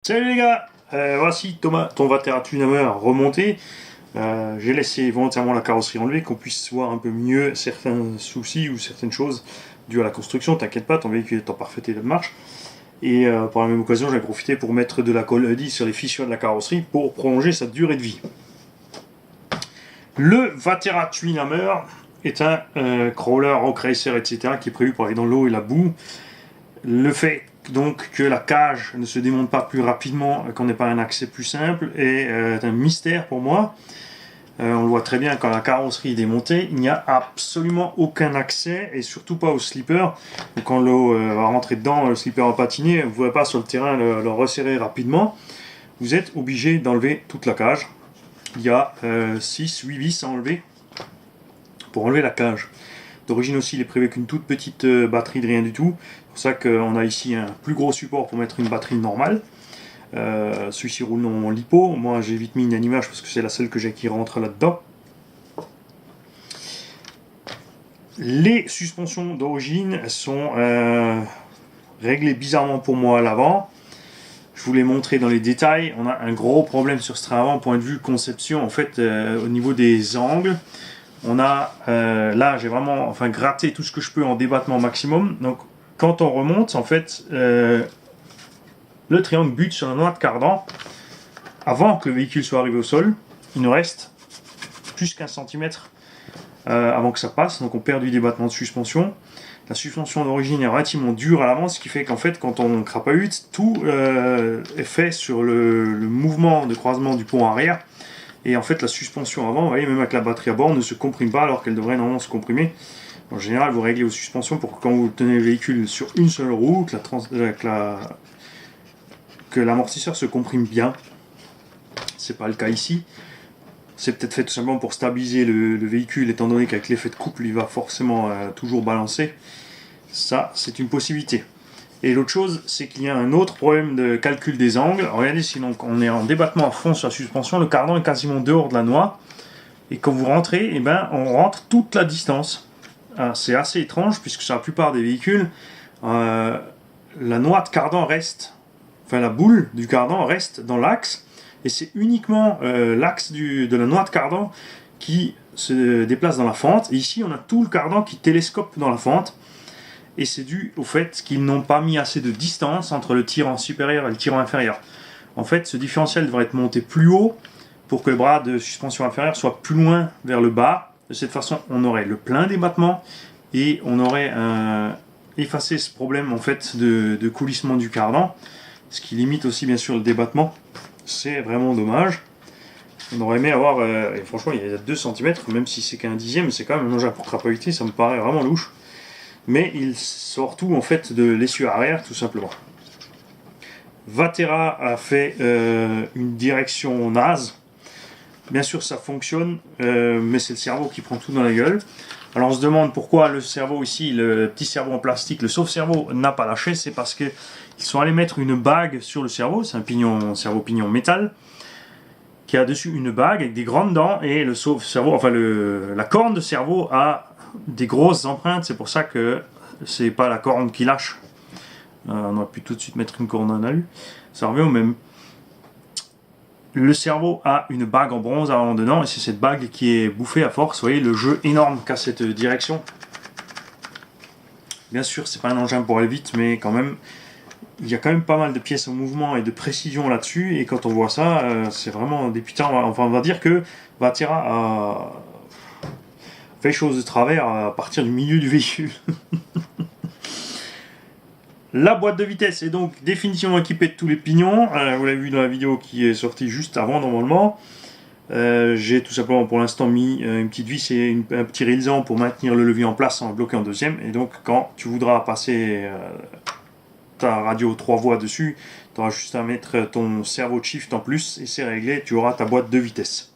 Salut les gars, voici Thomas, ton Vatera Tunamer remonté. J'ai laissé volontairement la carrosserie enlevée, qu'on puisse voir un peu mieux certains soucis ou certaines choses dues à la construction. T'inquiète pas, ton véhicule est en parfait état de marche. Et par la même occasion, j'ai profité pour mettre de la colle 10 sur les fissures de la carrosserie pour prolonger sa durée de vie. Le Vatera Twinhammer est un crawler, rock racer, etc. qui est prévu pour aller dans l'eau et la boue. Le fait donc que la cage ne se démonte pas plus rapidement, qu'on n'ait pas un accès plus simple, est un mystère pour moi. On le voit très bien quand la carrosserie est démontée, il n'y a absolument aucun accès, et surtout pas au slipper. Donc quand l'eau va rentrer dedans, le slipper va patiner, vous ne pouvez pas sur le terrain le resserrer rapidement. Vous êtes obligé d'enlever toute la cage. Il y a 6-8 vis à enlever pour enlever la cage. D'origine aussi, il est prévu qu'une toute petite batterie de rien du tout. C'est pour ça qu'on a ici un plus gros support pour mettre une batterie normale. Celui-ci roule en lipo. Moi, j'ai vite mis une image parce que c'est la seule que j'ai qui rentre là-dedans. Les suspensions d'origine sont réglées bizarrement pour moi à l'avant. Je vous l'ai montré dans les détails. On a un gros problème sur ce train avant, point de vue conception. En fait, au niveau des angles, on a là, j'ai vraiment gratté tout ce que je peux en débattement maximum. Donc, quand on remonte, en fait, le triangle bute sur la noix de cardan. Avant que le véhicule soit arrivé au sol, il nous reste plus qu'un centimètre avant que ça passe. Donc, on perd du débattement de suspension. La suspension d'origine est relativement dure à l'avant, ce qui fait qu'en fait, quand on crapahute, tout est fait sur le mouvement de croisement du pont arrière. Et en fait, la suspension avant, vous voyez, même avec la batterie à bord, ne se comprime pas alors qu'elle devrait normalement se comprimer. En général, vous réglez vos suspensions pour que quand vous tenez le véhicule sur une seule roue, que l'amortisseur se comprime bien. C'est pas le cas ici. C'est peut-être fait tout simplement pour stabiliser le véhicule, étant donné qu'avec l'effet de couple, il va forcément toujours balancer. Ça, c'est une possibilité. Et l'autre chose, c'est qu'il y a un autre problème de calcul des angles. Regardez, si donc on est en débattement à fond sur la suspension, le cardan est quasiment dehors de la noix. Et quand vous rentrez, eh ben, on rentre toute la distance. C'est assez étrange, puisque sur la plupart des véhicules, la noix de cardan reste, la boule du cardan reste dans l'axe. Et c'est uniquement l'axe de la noix de cardan qui se déplace dans la fente. Et ici, on a tout le cardan qui télescope dans la fente. Et c'est dû au fait qu'ils n'ont pas mis assez de distance entre le tirant supérieur et le tirant inférieur. En fait, ce différentiel devrait être monté plus haut pour que le bras de suspension inférieure soit plus loin vers le bas. De cette façon, on aurait le plein débattement et on aurait effacé ce problème en fait de coulissement du cardan, ce qui limite aussi bien sûr le débattement. C'est vraiment dommage. On aurait aimé avoir, et franchement il y a 2 cm, même si c'est qu'un dixième, c'est quand même un engin pour crapahuter, ça me paraît vraiment louche. Mais il sort tout en fait de l'essieu arrière tout simplement. Vatera a fait une direction naze. Bien sûr ça fonctionne, mais c'est le cerveau qui prend tout dans la gueule. Alors on se demande pourquoi le cerveau ici, le petit cerveau en plastique, le sauve-cerveau n'a pas lâché. C'est parce qu'ils sont allés mettre une bague sur le cerveau. C'est un cerveau-pignon métal qui a dessus une bague avec des grandes dents, et le sauve-cerveau, la corne de cerveau a des grosses empreintes. C'est pour ça que c'est pas la corne qui lâche. On aurait pu tout de suite mettre une corne en alu. Ça revient au même. Le cerveau a une bague en bronze avant dedans, et c'est cette bague qui est bouffée à force. Vous voyez le jeu énorme qu'a cette direction. Bien sûr, c'est pas un engin pour aller vite, mais quand même, il y a quand même pas mal de pièces en mouvement et de précision là-dessus. Et quand on voit ça, c'est vraiment dépitant. Enfin, on va dire que Vatera a fait chose de travers à partir du milieu du véhicule. La boîte de vitesse est donc définitivement équipée de tous les pignons. Vous l'avez vu dans la vidéo qui est sortie juste avant normalement. J'ai tout simplement pour l'instant mis une petite vis et un petit réalisant pour maintenir le levier en place sans bloquer en deuxième. Et donc quand tu voudras passer ta radio 3 voies dessus, tu auras juste à mettre ton servo de shift en plus et c'est réglé, tu auras ta boîte de vitesse.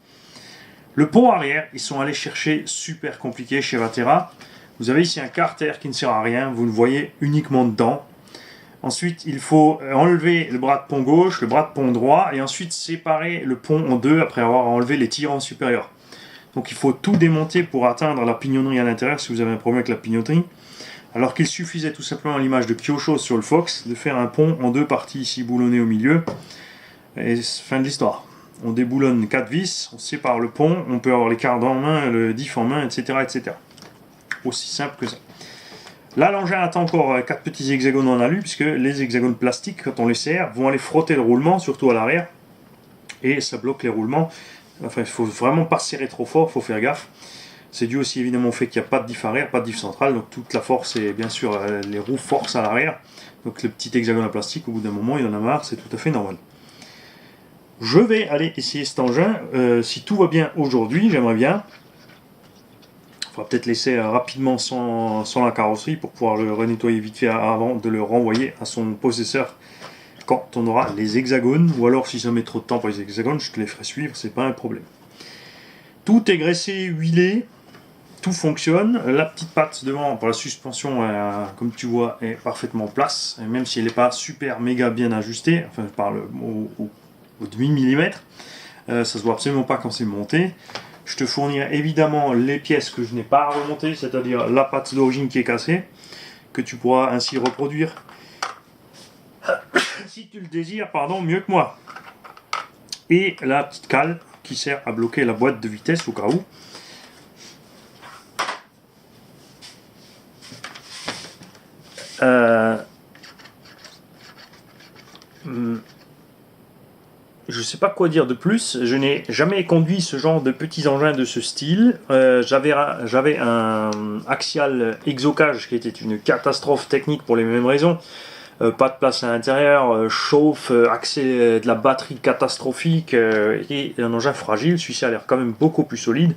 Le pont arrière, ils sont allés chercher super compliqué chez Vatera. Vous avez ici un carter qui ne sert à rien, vous le voyez uniquement dedans. Ensuite, il faut enlever le bras de pont gauche, le bras de pont droit, et ensuite séparer le pont en deux après avoir enlevé les tirants supérieurs. Donc il faut tout démonter pour atteindre la pignonnerie à l'intérieur si vous avez un problème avec la pignonnerie. Alors qu'il suffisait tout simplement à l'image de Kyosho sur le Fox de faire un pont en 2 parties ici boulonnées au milieu. Et fin de l'histoire. On déboulonne 4 vis, on sépare le pont, on peut avoir les cardes en main, le diff en main, etc. etc. Aussi simple que ça. Là, l'engin attend encore 4 petits hexagones en alu, puisque les hexagones plastiques, quand on les serre, vont aller frotter le roulement, surtout à l'arrière, et ça bloque les roulements. Enfin, il faut vraiment pas serrer trop fort, il faut faire gaffe. C'est dû aussi évidemment au fait qu'il n'y a pas de diff arrière, pas de diff central, donc toute la force est bien sûr les roues forcent à l'arrière. Donc le petit hexagone en plastique, au bout d'un moment, il en a marre, c'est tout à fait normal. Je vais aller essayer cet engin, si tout va bien aujourd'hui, j'aimerais bien. Il faudra peut-être laisser rapidement sans la carrosserie pour pouvoir le renettoyer vite fait avant de le renvoyer à son possesseur quand on aura les hexagones, ou alors si ça met trop de temps pour les hexagones, je te les ferai suivre, c'est pas un problème. Tout est graissé, huilé, tout fonctionne. La petite patte devant pour la suspension, comme tu vois, est parfaitement en place, et même si elle n'est pas super méga bien ajustée, enfin je parle au demi-millimètre, ça se voit absolument pas quand c'est monté. Je te fournirai évidemment les pièces que je n'ai pas remontées, c'est-à-dire la patte d'origine qui est cassée, que tu pourras ainsi reproduire, si tu le désires, pardon, mieux que moi. Et la petite cale qui sert à bloquer la boîte de vitesse au cas où. Je sais pas quoi dire de plus, je n'ai jamais conduit ce genre de petits engins de ce style. J'avais un Axial Exocage qui était une catastrophe technique pour les mêmes raisons. Pas de place à l'intérieur, chauffe, accès de la batterie catastrophique et un engin fragile. Celui-ci a l'air quand même beaucoup plus solide.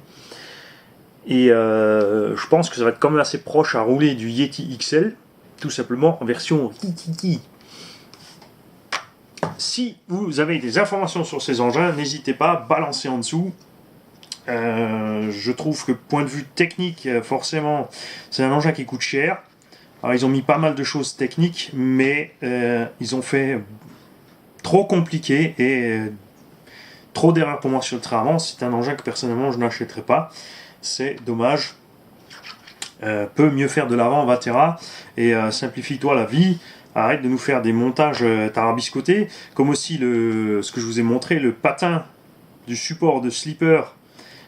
Et je pense que ça va être quand même assez proche à rouler du Yeti XL, tout simplement en version Titi. Si vous avez des informations sur ces engins, n'hésitez pas, balancez en dessous. Je trouve que point de vue technique, forcément, c'est un engin qui coûte cher. Alors ils ont mis pas mal de choses techniques, mais ils ont fait trop compliqué et trop d'erreurs pour moi sur le train avant. C'est un engin que personnellement je n'achèterai pas. C'est dommage. Peut mieux faire de l'avant, Vatera, et simplifie-toi la vie. Arrête de nous faire des montages tarabiscotés, comme aussi ce que je vous ai montré, le patin du support de slipper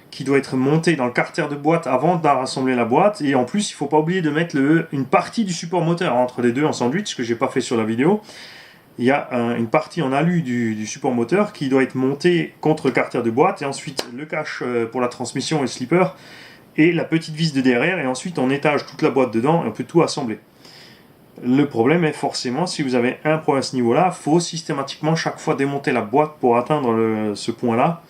qui doit être monté dans le carter de boîte avant de rassembler la boîte. Et en plus, il ne faut pas oublier de mettre une partie du support moteur entre les deux en sandwich, ce que je n'ai pas fait sur la vidéo. Il y a une partie en alu du support moteur qui doit être montée contre le carter de boîte, et ensuite le cache pour la transmission et le slipper, et la petite vis de derrière, et ensuite on étage toute la boîte dedans et on peut tout assembler. Le problème est forcément, si vous avez un problème à ce niveau-là, il faut systématiquement chaque fois démonter la boîte pour atteindre ce point-là.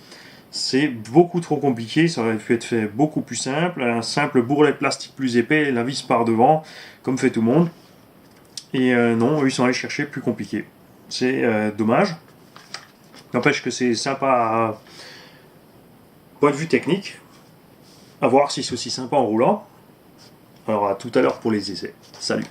C'est beaucoup trop compliqué, ça aurait pu être fait beaucoup plus simple, un simple bourrelet de plastique plus épais, la vis par devant, comme fait tout le monde. Et non, eux ils sont allés chercher plus compliqué. C'est dommage. N'empêche que c'est sympa, point de vue technique. À voir si c'est aussi sympa en roulant. Alors à tout à l'heure pour les essais. Salut.